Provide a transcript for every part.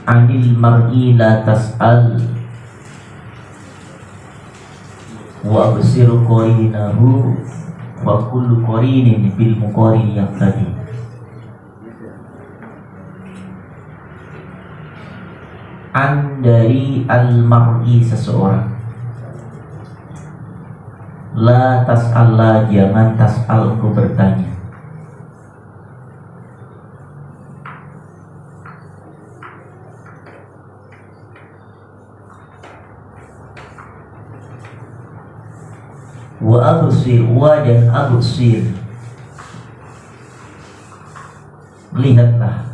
Anil mar'i la tas'al wa absir qarinahu wa kullu qarinin bil muqarin yang tadi. An dari al-mar'i seseorang. La tas'al, la jangan tas'al engkau bertanya. Wa absir, wa dan absir, lihatlah.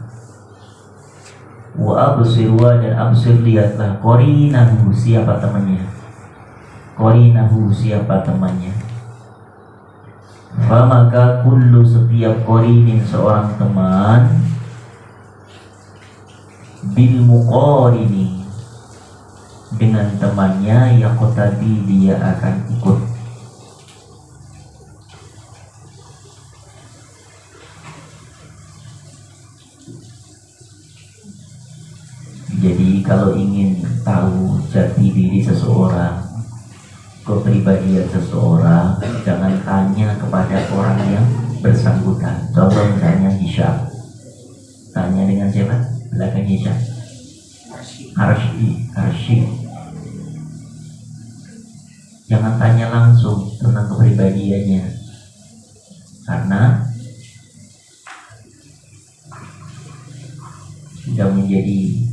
Wa absir, wa dan absir, lihatlah. Qarinahu, siapa temannya. Qarinahu, siapa temannya. Maka kullu, setiap qarinin, seorang teman, bil muqarini, dengan temannya, yaqtadi, dia akan ikut. Jadi kalau ingin tahu jati diri seseorang, kepribadian seseorang, jangan tanya kepada orang yang bersangkutan. Contoh misalnya Hisham, tanya dengan siapa? Belakang Hisham, Arshi. Jangan tanya langsung tentang kepribadiannya, karena sudah menjadi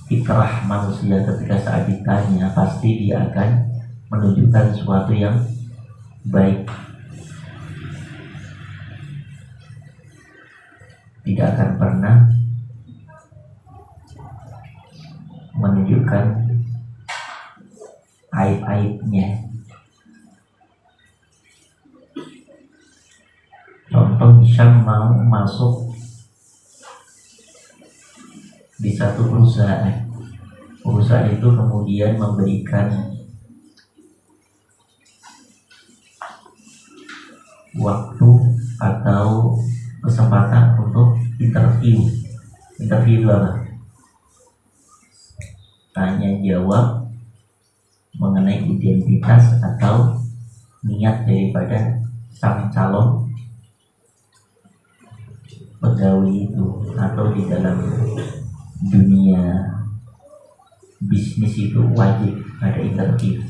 fitrah manusia. Ketika saat ditanya, pasti dia akan menunjukkan sesuatu yang baik, tidak akan pernah menunjukkan aib-aibnya. Contoh, Hisham mau masuk di satu perusahaan. Perusahaan itu kemudian memberikan waktu atau kesempatan untuk interview. Interview apa? Tanya jawab mengenai identitas atau niat daripada sang calon pegawai itu, atau di dalam dunia bisnis itu wajib ada interview.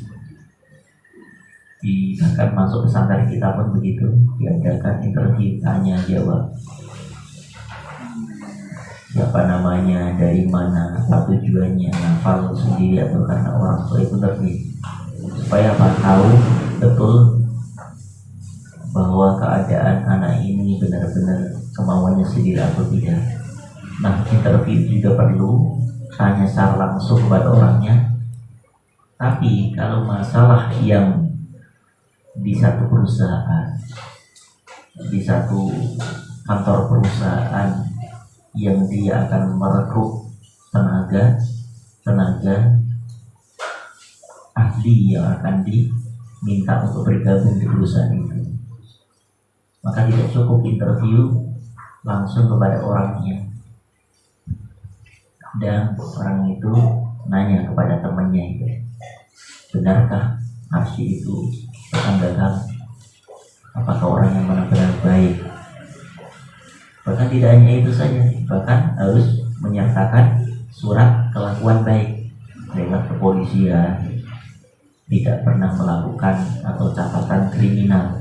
Bahkan masuk pesantren kita pun begitu, diadakan interview, tanya jawab. Siapa namanya, dari mana, apa tujuannya, hafal sendiri atau karena orang tua, itu interview. Supaya apa? Tahu betul bahwa keadaan anak ini benar-benar kemauannya sendiri atau tidak. Nah, interview juga perlu tanya secara langsung kepada orangnya. Tapi kalau masalah yang di satu perusahaan, di satu kantor perusahaan yang dia akan merekrut tenaga ahli yang akan diminta untuk bergabung di perusahaan itu, maka tidak cukup interview langsung kepada orangnya, dan orang itu nanya kepada temannya itu, benarkah Arsi itu tetangga kamu? Apakah orang yang benar-benar baik? Bahkan tidak hanya itu saja, bahkan harus menyertakan surat kelakuan baik lewat kepolisian, tidak pernah melakukan atau catatan kriminal.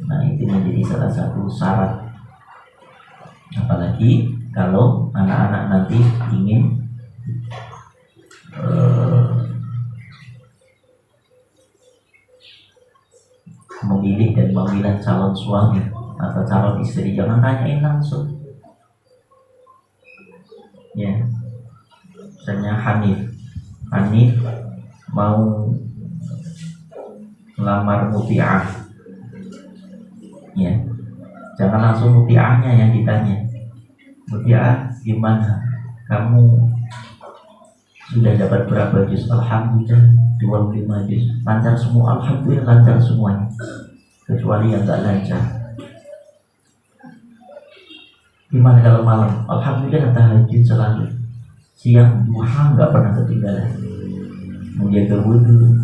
Nah, itu menjadi salah satu syarat. Apalagi kalau anak-anak nanti ingin memilih dan memilah calon suami atau calon istri, jangan tanyain langsung. Ya, misalnya Hanif mau melamar Muti'ah, ya, jangan langsung Muti'ahnya yang ditanya. Muti'ah, gimana? Kamu sudah dapat berapa juz? Alhamdulillah 25 juz. Lancar semua? Alhamdulillah lancar semuanya, kecuali yang gak lancar. Gimana kalau malam? Alhamdulillah tahajud selalu. Siang duha nggak pernah ketinggalan. Menjaga wudhu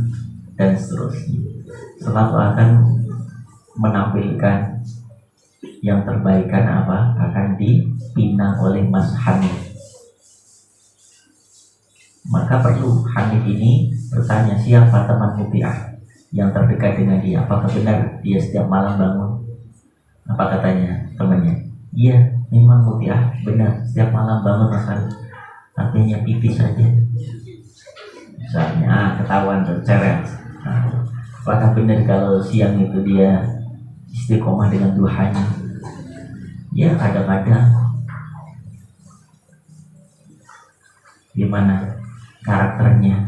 dan seterusnya. Selalu akan menampilkan yang terbaikan apa akan dipinang oleh Mas Hanif. Maka perlu Hanif ini bertanya siapa teman Mubiah yang terdekat dengan dia. Apakah benar dia setiap malam bangun? Apa katanya temannya? Iya, memang Mubiah benar setiap malam bangun Mas Hanif. Artinya pipis saja. Misalnya ketahuan terceret. Apakah benar kalau siang itu dia istiqomah dengan duhanya? Ya kadang-kadang. Gimana karakternya,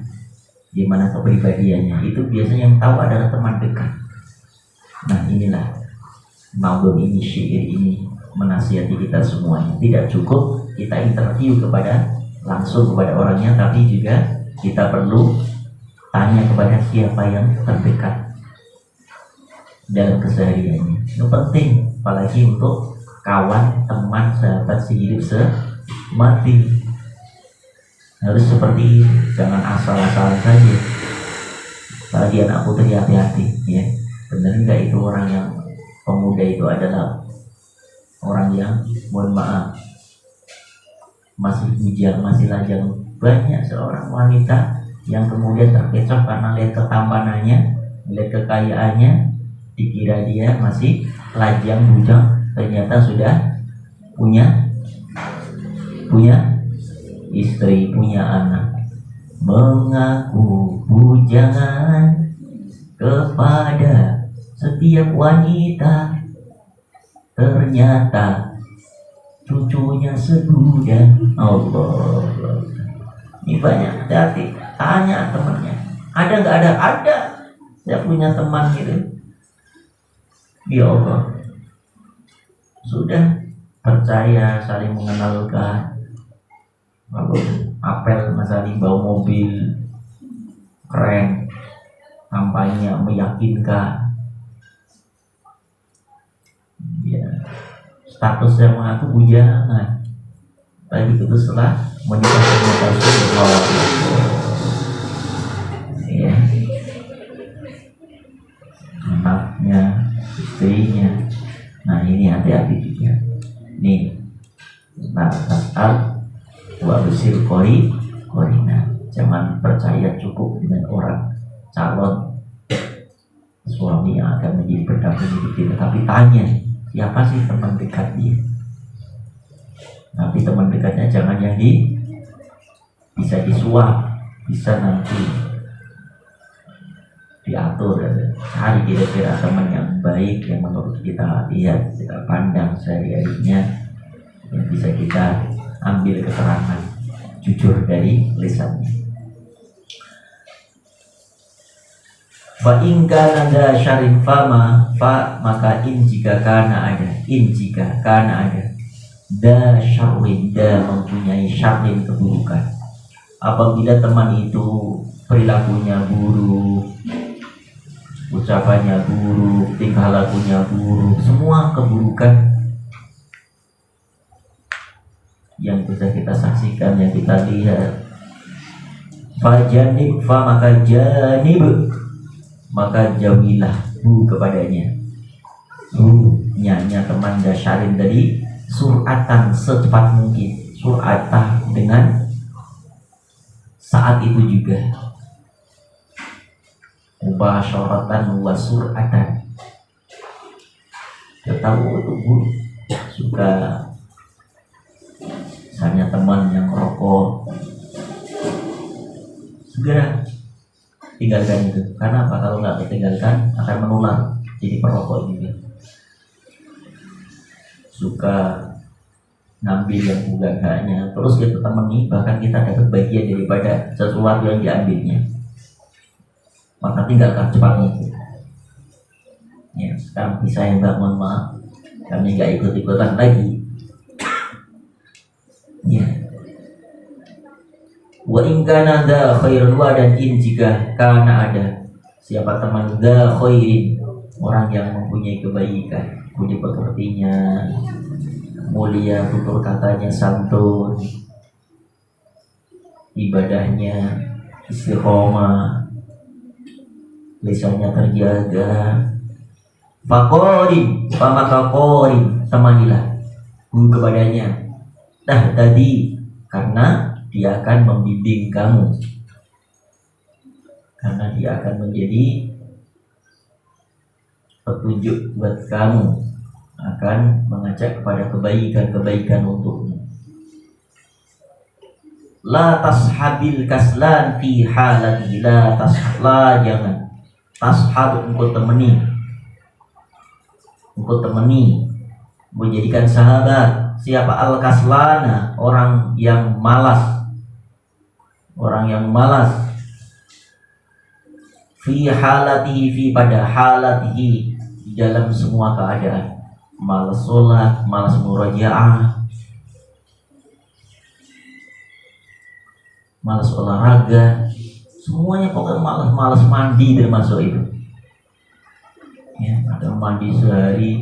gimana kepribadiannya, itu biasanya yang tahu adalah teman dekat. Nah inilah Maudhu ini, syair ini menasihati kita semuanya. Tidak cukup kita interview langsung kepada orangnya, tapi juga kita perlu tanya kepada siapa yang terdekat dalam kesehariannya. Itu penting, apalagi untuk kawan, teman, sahabat sehidup semati. Harus seperti itu, jangan asal-asalan saja. Apalagi anak putri, hati-hati ya. Benar enggak itu orang yang pemuda itu adalah orang yang mohon maaf masih bujang, masih lajang. Banyak seorang wanita yang kemudian terkecoh karena lihat ketampanannya, lihat kekayaannya, dikira dia masih lajang bujang, ternyata sudah punya istri, punya anak. Mengaku bujangan kepada setiap wanita, ternyata cucunya segudang. Allah. Ini banyak, hati-hati. Tanya temannya, ada nggak? Ada. Saya punya teman gitu. Ya Allah, sudah percaya, saling mengenalkan. Lalu apel Mas Ali bawa mobil keren, tampaknya meyakinkan. Ya, statusnya mengaku bujangan, tapi itu setelah menikah dengan Rasulullah. Ya, anaknya, istrinya. Nah ini hati-hati juga. Nih, nah tasal wa besir korina. Jangan percaya cukup dengan orang calon suami yang akan menjadi pendamping hidup kita, tapi tanya siapa sih teman dekat dia. Tapi teman dekatnya jangan yang bisa disuap, bisa nanti diatur. Cari kira-kira teman yang baik yang menurut kita lihat, kita pandang sehari-harinya, yang bisa kita ambil keterangan jujur dari lisannya. Fa in kana da syarrin fama fa maka jika kana ada da syarrin, da mempunyai syarrin keburukan. Apabila teman itu perilakunya buruk, ucapannya buruk, tingkah lakunya buruk, semua keburukan yang bisa kita saksikan, yang kita lihat. Fajanib maka jauhilah kepadanya. Nyanyi teman dasyarin tadi suratan, secepat mungkin. Suratah dengan saat itu juga. Mubasyaratan wa suratan. Kita tahu itu buruk. Suka misalnya teman yang rokok, segera tinggalkan itu. Karena apa? Kalau nggak ditinggalkan akan menular jadi perokok juga. Suka ngambil yang bukan haknya, terus kita temani, bahkan kita dapat bagian daripada sesuatu yang diambilnya, maka tinggalkan cepatnya. Ya, sekarang bisa yang Mbak, mohon maaf, kami nggak ikut-ikutan lagi. Ya. Wa in kana da khairun wa, dan in jika kana ada siapa teman da khairin, orang yang mempunyai kebaikan, punya pekertinya, mulia, tutur katanya santun, ibadahnya istiqomah, lisannya terjaga. Fakorin, pamaka korin, temanilah guru kepadanya. Nah tadi karena dia akan membimbing kamu, karena dia akan menjadi petunjuk buat kamu, akan mengajak kepada kebaikan-kebaikan untukmu. La tashabil kaslan fi halati, la tashla, jangan tashab, engkau temani, menjadikan sahabat. Siapa? Al-kaslana, orang yang malas, fi halatihi, fi pada halatihi, dalam semua keadaan. Malas sholat, malas murajaah, malas olahraga, semuanya pokoknya malas mandi termasuk itu. Ya, ada mandi sehari,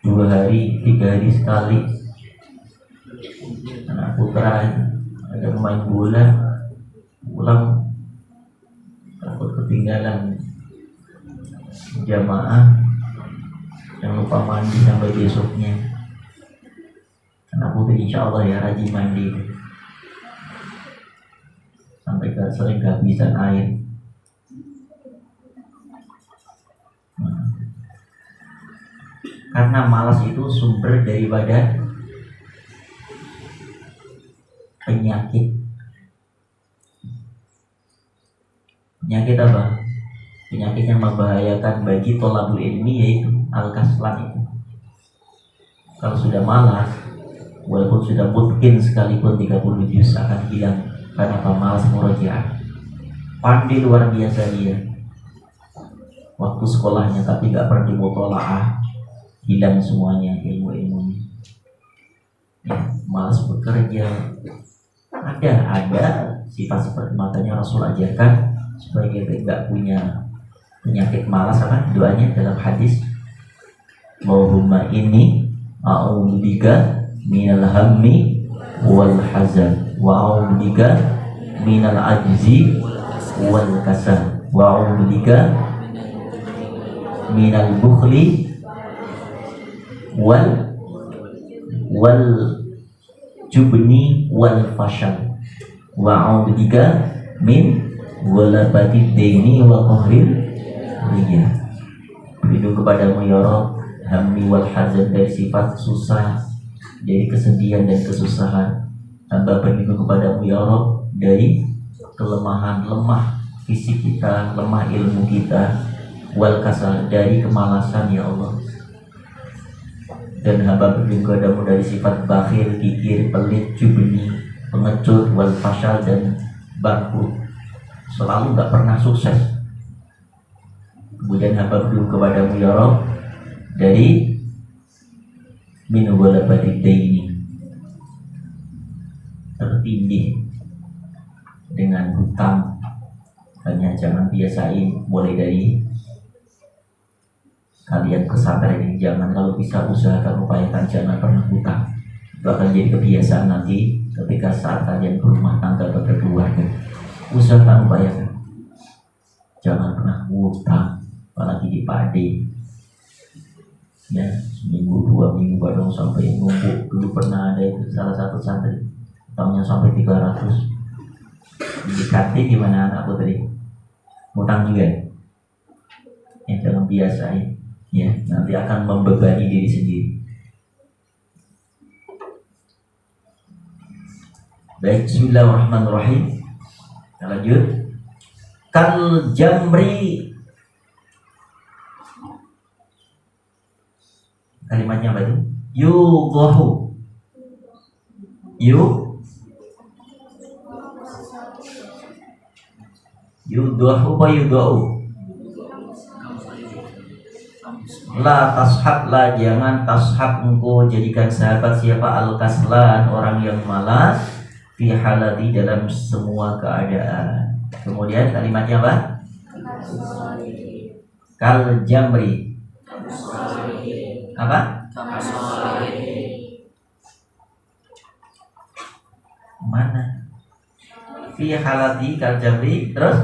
2 hari, 3 hari sekali. Anak putra ada main bola, pulang takut ketinggalan jamaah, jangan lupa mandi sampai besoknya. Anak putri insya Allah ya rajin mandi, sampai sering kehabisan air. Karena malas itu sumber daripada penyakit. Penyakit apa? Penyakit yang membahayakan bagi tolabul ilmi, yaitu al-kaslan itu. Kalau sudah malas, walaupun sudah mungkin sekalipun 30 juz akan hilang. Karena apa? Malas murojaah. Pandai luar biasa dia waktu sekolahnya, tapi gak pernah dimutolaah, hilang semuanya ilmu-ilmunya. Ya, malas bekerja. Ada sifat seperti, makanya Rasul ajarkan supaya kita tidak punya penyakit malas. Apa doanya dalam hadis? Allahumma inni a'udzubika minal hammi wal hazan wa a'udzubika minal ajzi wal kasal wa a'udzubika minal bukhli wal jubni wal fashal wa a'udzubika min walabati daini wa qahril riyah. Berlindung kepadamu ya Rabb, hammi wal hazan, dari sifat susah, dari kesedihan dan kesusahan. Hamba berlindung kepadamu ya Rabb dari kelemahan, lemah fisik kita, lemah ilmu kita, wal kasal, dari kemalasan ya Allah. Dan hamba berlindung kepadamu dari sifat bakhil, kikir, pelit, jubni, pengecut, wal fashal, dan bangkrut, selalu gak pernah sukses. Kemudian hamba berlindung kepadamu ya Rabb dari min walabati daini, tertindih dengan hutang. Hanya jangan biasain, mulai dari kalian pesantren ini, jangan, kalau bisa usahakan, upayakan jangan pernah hutang. Itu akan jadi kebiasaan nanti ketika saat kalian berumah tangga atau berkeluarga. Usahakan, upayakan jangan pernah hutang, apalagi di pade. Ya, seminggu 2 minggu baru sampai numpuk. Dulu pernah ada itu salah satu santri, utangnya sampai 300. Di kantin gimana anak putri? Hutang juga ya, jangan biasain ya, nanti akan membebani diri sendiri. Baik, bismillahirrahmanirrahim. Kita lanjut. Kal jamri, kalimatnya apa itu? Yudhahu, yudhahu wa yudhahu. La tashab, la jangan, tashab engkau jadikan sahabat. Siapa? Al-kaslan, orang yang malas, fi halati, dalam semua keadaan. Kemudian kalimatnya apa? Kal jamri, apa? Mana? Fi halati kal jamri, terus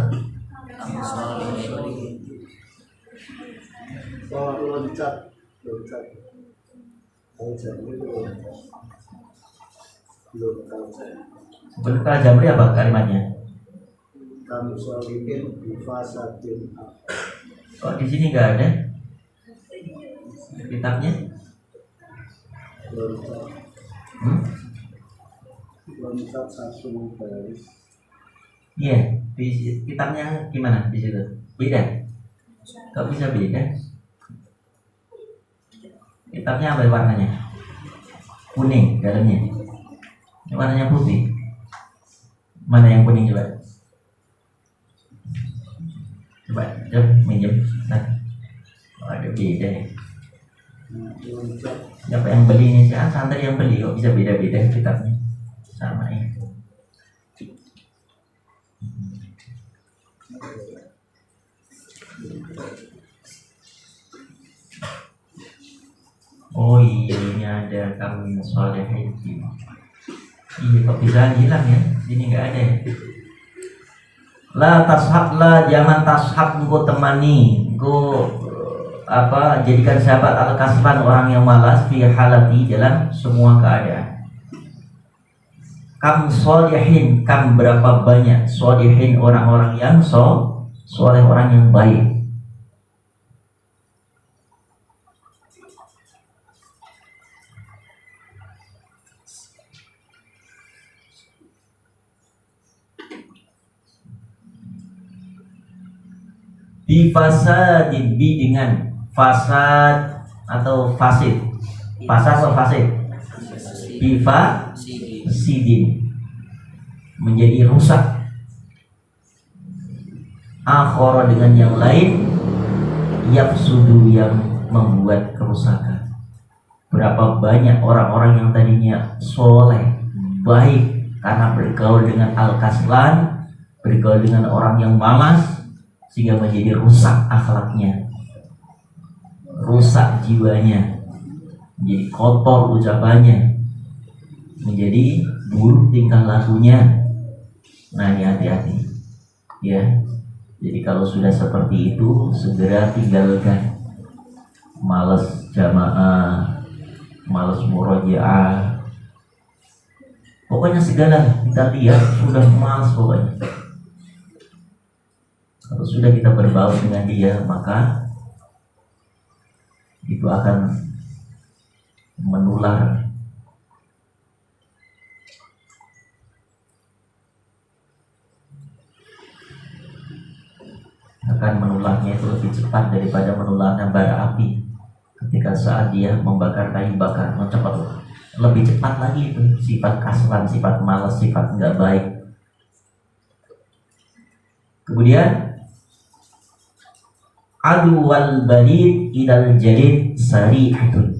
loncat kalau jamri itu belum tahu saya. sebelum kal jamri apa kalimatnya? Kamu solihin bifasatin. Kok di sini nggak ada kitabnya? Loncat satu baris. Iya, di kitabnya gimana di situ? Beda? Kok bisa beda? Kitabnya apa warnanya? Kuning dalamnya. Ini warnanya putih. Mana yang kuning coba? Coba, minjem. Nah, oh, ada beda ya. Loncat Siapa yang beli ini? Si santri yang beli kok bisa beda-beda kitabnya. Sama ya. Oh iya, ini ada kami solehin. Iya, kok bisa hilang ya? Sini nggak ada ya. La tashab, la jangan tashab, engkau temani, engkau jadikan sahabat al-kaslan orang yang malas fi halati dalam semua keadaan. Kam solihin, kam berapa banyak solihin orang-orang yang soleh, orang yang baik. Bi fasadin, bi dengan fasad atau fasid. Fasad atau fasid? Bi fasidin, menjadi rusak. Akhara dengan yang lain, yafsudu yang membuat kerusakan. Berapa banyak orang-orang yang tadinya soleh, baik karena bergaul dengan al-kaslan, bergaul dengan orang yang malas, sehingga menjadi rusak akhlaknya, rusak jiwanya, menjadi kotor ucapannya, menjadi buruk tingkah lakunya. Nah, ini hati-hati ya. Jadi kalau sudah seperti itu, segera tinggalkan. Malas jamaah, malas murojaah, pokoknya segala kita lihat sudah malas pokoknya. Kalau sudah kita berbaur dengan dia, maka itu akan menular. Akan menularnya itu lebih cepat daripada menularnya bara api. Ketika saat dia membakar kayu bakar, cepat, lebih cepat lagi itu sifat kaslan, sifat malas, sifat enggak baik. Kemudian adu wal balid idal jalid sarihatun.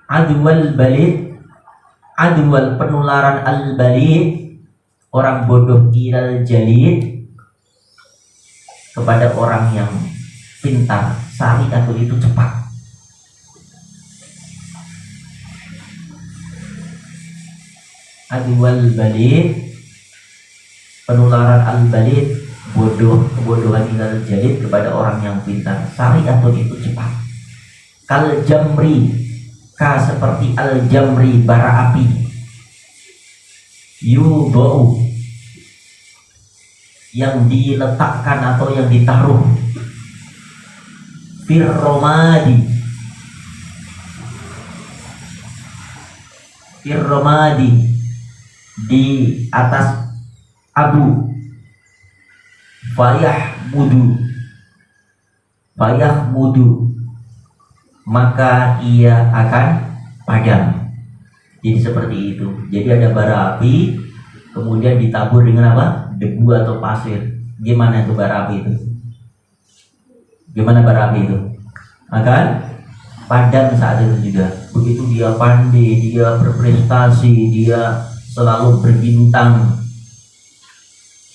Adu wal balid, adu wal penularan al balid, orang bodoh, idal jalid kepada orang yang pintar, sarihatun itu cepat. Adwal balid, penularan al-balid, kebodohan ilal jalid kepada orang yang pintar, sariatun itu cepat. Kal jamri, ka seperti al jamri, bara api. Yudau, yang diletakkan atau yang ditaruh. Fir romadi, di atas abu. Fayah mudu, maka ia akan padam. Jadi seperti itu. Jadi ada bara api, kemudian ditabur dengan apa? Debu atau pasir. Gimana itu bara api itu? Gimana bara api itu? Akan padam saat itu juga. Begitu dia pandai, dia berprestasi, dia selalu berbintang,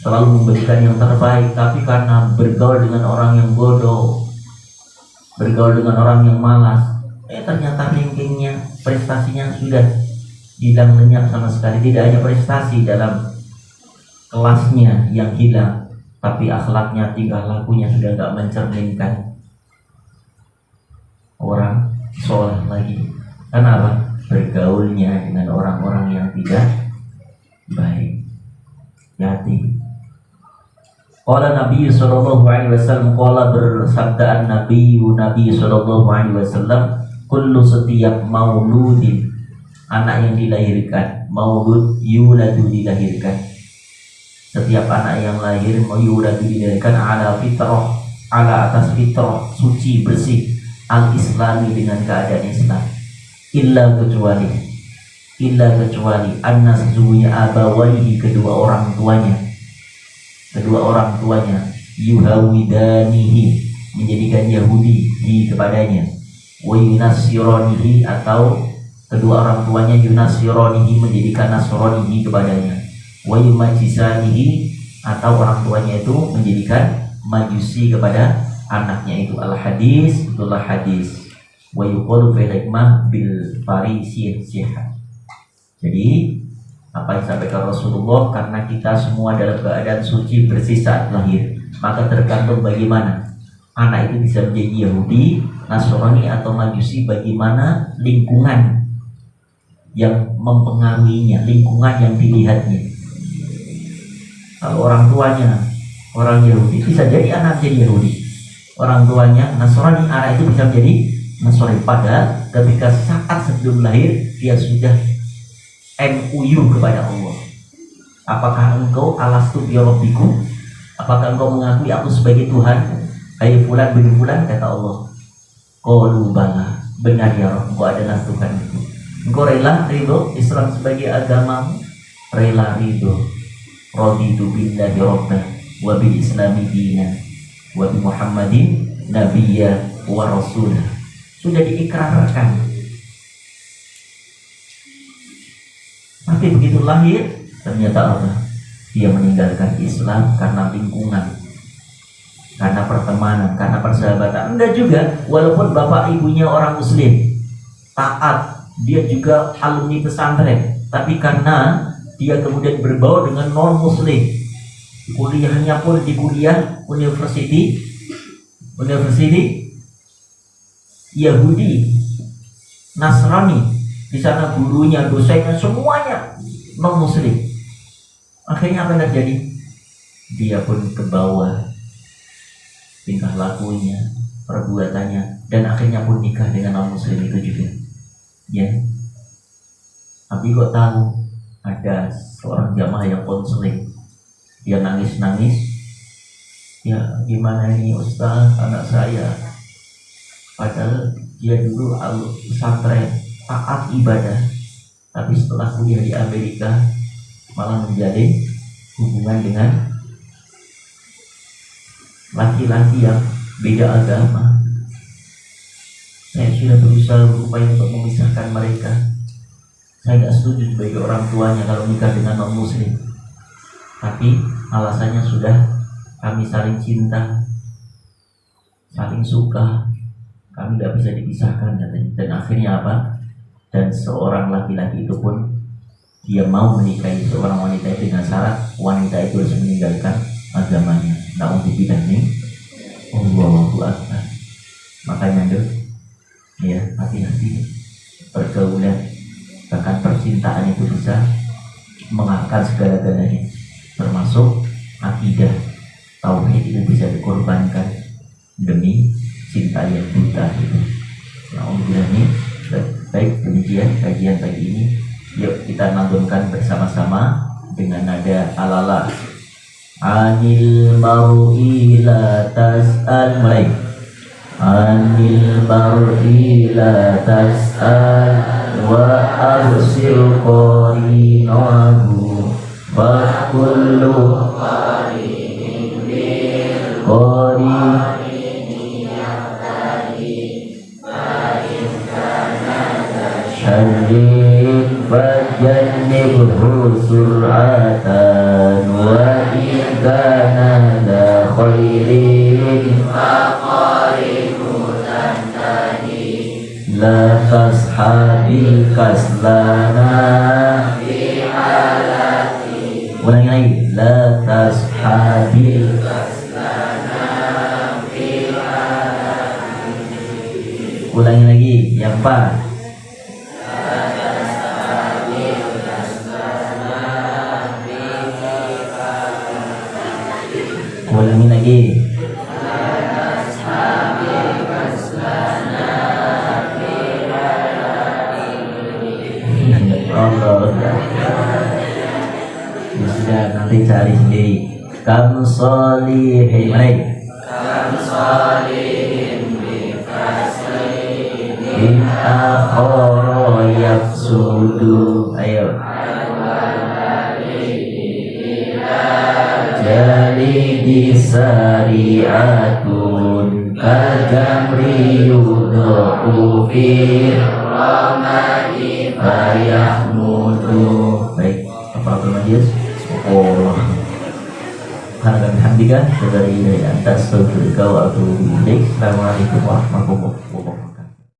selalu memberikan yang terbaik, tapi karena bergaul dengan orang yang bodoh, bergaul dengan orang yang malas, ternyata rankingnya, prestasinya sudah hilang lenyap sama sekali. Tidak hanya prestasi dalam kelasnya yang hilang, tapi akhlaknya, tingkah lakunya sudah tidak mencerminkan orang soleh lagi. Kenapa? Bergaulnya dengan orang-orang yang tidak baik. Hati. Qala Nabi sallallahu alaihi wasallam, qala bersabdaan Nabi sallallahu alaihi wasallam, kullu setiap mauludin, anak yang dilahirkan, maulud yuladu dilahirkan, setiap anak yang lahir yuladu dilahirkan ala fitrah, ala atas fitrah, suci bersih, al-islami dengan keadaan Islam, illa kecuali anna sesungguhnya abawaihi kedua orang tuanya yuhawidanihi menjadikan Yahudi kepadanya, wa yunasironihi atau kedua orang tuanya yunasironihi menjadikan Nasrani kepadanya, wa yumajisanihi atau orang tuanya itu menjadikan Majusi kepada anaknya itu. Al-hadis itulah hadis, wa yuqalu fi hikmah bil farisiyah. Jadi apa yang disampaikan Rasulullah, karena kita semua dalam keadaan suci bersih saat lahir, maka tergantung bagaimana anak itu bisa menjadi Yahudi, Nasrani atau Majusi, bagaimana lingkungan yang mempengaruhinya, lingkungan yang dilihatnya. Kalau orang tuanya orang Yahudi, bisa jadi anak jadi Yahudi. Orang tuanya Nasrani, anak itu bisa menjadi Nasrani. Padahal ketika saat sebelum lahir dia sudah MUU kepada Allah. Apakah engkau alastu bi rabbikum? Apakah engkau mengakui aku sebagai Tuhan? Hai fulan bin fulan, kata Allah. Qalu bala, benar ya Rabb, engkau adalah Tuhan itu. Engkau rela ridho Islam sebagai agamamu? Rela ridho. Raditu billahi rabban wa bil islami dinan wa bi Muhammadin nabiyya wa rasulah. Sudah diikrarkan. Tapi begitu lahir, ternyata apa? Dia meninggalkan Islam karena lingkungan, karena pertemanan, karena persahabatan. Enggak juga, walaupun bapak ibunya orang muslim, taat, dia juga alumni pesantren, tapi karena dia kemudian berbaur dengan non muslim, kuliahnya pun di kuliah university Yahudi, Nasrani. Di sana gurunya, dosennya, semuanya non muslim. Akhirnya apa yang terjadi? Dia pun ke bawah tingkah lakunya, perbuatannya, dan akhirnya pun nikah dengan non muslim itu juga. Ya. Tapi kok tahu ada seorang jamaah yang konseling, dia nangis-nangis. Ya gimana ini Ustaz, anak saya, padahal dia dulu pesantren, taat ibadah, tapi setelah kuliah di Amerika malah menjalin hubungan dengan laki-laki yang beda agama. Saya sudah berusaha berupaya untuk memisahkan mereka. Saya tidak setuju sebagai orang tuanya kalau nikah dengan non muslim, tapi alasannya sudah kami saling cinta, saling suka, kami tidak bisa dipisahkan katanya. Dan akhirnya apa? Dan seorang laki-laki itu pun dia mau menikahi seorang wanita itu dengan syarat wanita itu harus meninggalkan agamanya. Na'udzubillah min Allahu akbar. Makanya ya hati-hati pergaulan, bahkan percintaan itu bisa mengangkat segala-galanya, termasuk akidah, tauhid itu bisa dikorbankan demi cinta yang buta itu. Na'udzubillah min. Baik, demikian kajian pagi ini. Yuk kita lantunkan bersama-sama dengan nada alala. Anil mar'i la tas'al, mulai. Anil mar'i la tas'al wa absir qarinahu fa kullu qarinin bil qarin syarif fajannibhu sur'atan wa idha la khairin la tashabil kaslana. Ulangi lagi, la tashabil. Ulangi lagi yang fa. Ulangi lagi. Allah. Ya sudah, nanti cari sendiri. Kam solihin, mana ini? In akhara yaksudu. Ayo. Jadi disariatun kajamri yudhu fir ramadi fayahmudu. Baik, apa majlis? Oh, karena kami hamdikan dari atas seluruh kau atau Assalamualaikum warahmatullahi wabarakatuh.